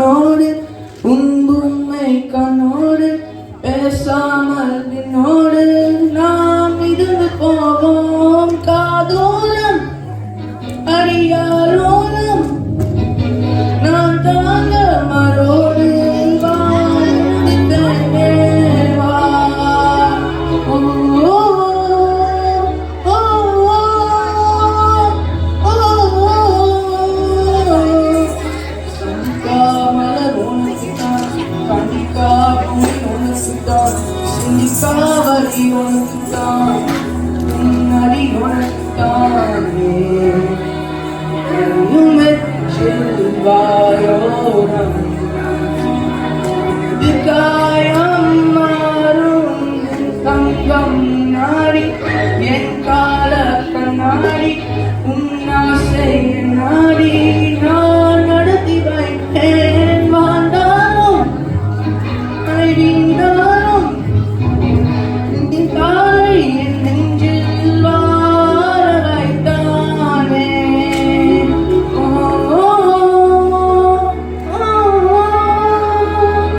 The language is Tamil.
உன்னோடு உண்மை கண்ணோடு பேசாமல் என்னோடு நாம் இருந்து போவோம் காதோரம் அடியாரோலம் நான் தாங்க மரோடு காவடி ஒன்றுதான் அடி ஒன்றுதானே வாயோ